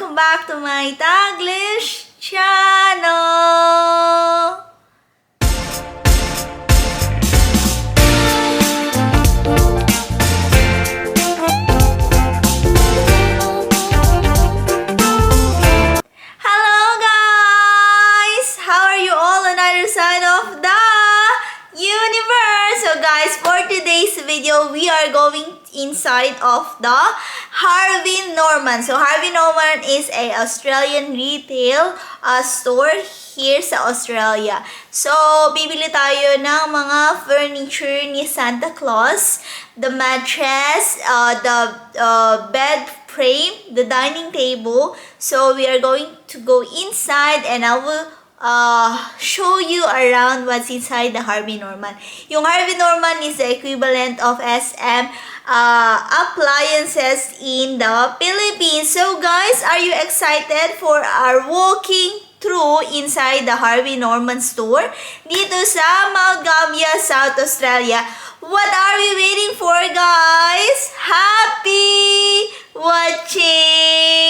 welcome back to my Taglish channel! Hello guys! How are you all on either side of the universe? So guys, for today's video, we are going inside of the Harvey Norman. So Harvey Norman is a Australian retail store here sa Australia. So bibili tayo ng mga furniture ni Santa Claus, the mattress, the bed frame, the dining table. So we are going to go inside and I will show you around what's inside the Harvey Norman. Yung Harvey Norman is the equivalent of SM appliances in the Philippines. So guys, are you excited for our walking through inside the Harvey Norman store dito sa Mount Gambier, South Australia? What are we waiting for, guys? Happy watching!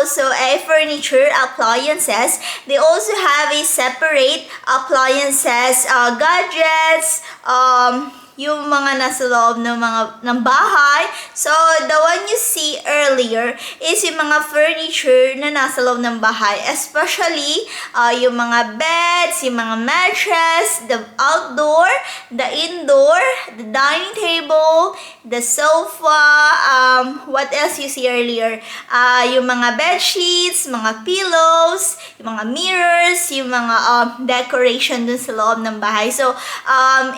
also a furniture appliances. They also have a separate appliances, gadgets, yung mga nasa loob ng bahay. So, the one you see earlier is yung mga furniture na nasa loob ng bahay. Especially, yung mga beds, yung mga mattress, the outdoor, the indoor, the dining table, the sofa, what else you see earlier? Yung mga bed sheets, mga pillows, yung mga mirrors, yung mga decoration dun sa loob ng bahay. So,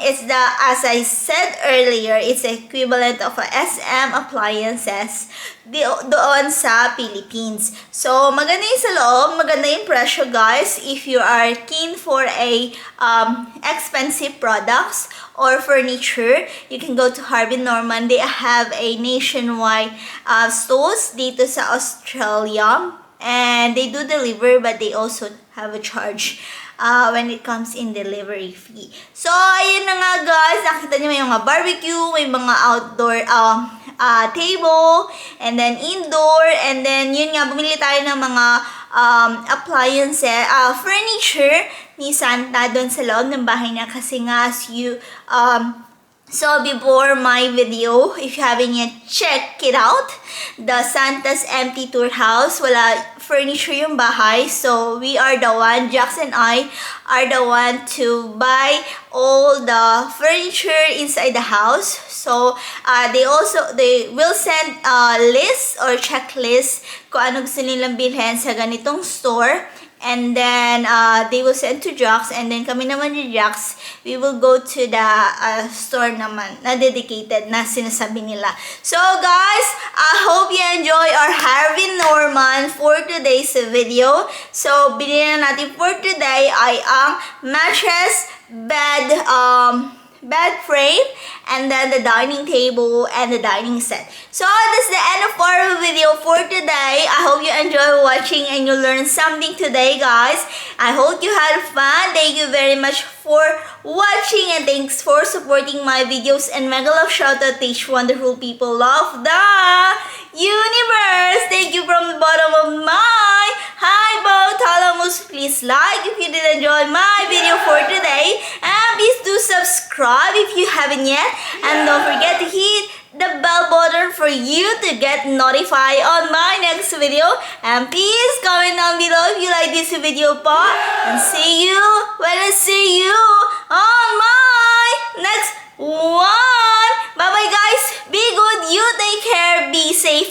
it's the, as I said earlier, it's equivalent of a SM appliances doon sa Philippines. So, maganda yung sa loob, maganda yung presyo, guys. If you are keen for a expensive products or furniture, you can go to Harvey Norman. They have a nationwide stores dito sa Australia. And they do deliver, but they also have a charge when it comes in delivery fee. So, ayun na nga, guys. Nakita niyo may mga barbecue, may mga outdoor table, and then indoor, and then yun nga, bumili tayo ng mga appliances, furniture ni Santa doon sa loob ng bahay niya kasi nga as you so before my video, if you haven't yet, check it out. The Santa's Empty Tour House. Wala furniture yung bahay. So, we are the one, Jax and I, are the one to buy all the furniture inside the house. So, they will send a list or checklist kung ano gusto nilang bilhin sa ganitong store. And then, they will send to Jax. And then, kami naman ni Jax, we will go to the store naman na dedicated na sinasabi nila. So, guys, I hope you enjoy our Harvey Norman for today's video. So, binili na natin for today ay ang mattress, bed frame, and then the dining table and the dining set. So that's the end of our video for today. I hope you enjoy watching and you learned something today, guys. I hope you had fun. Thank you very much for watching and thanks for supporting my videos, and mega love shout out to each wonderful people of the universe. Thank you from the bottom of my hypothalamus. Please like if you did enjoy my video for today, and please do subscribe if you haven't yet, and don't forget to hit the bell button for you to get notified on my next video, and please comment down below if you like this video po, and see you when I see you on my next one. Bye bye, guys. Be good, you take care, be safe,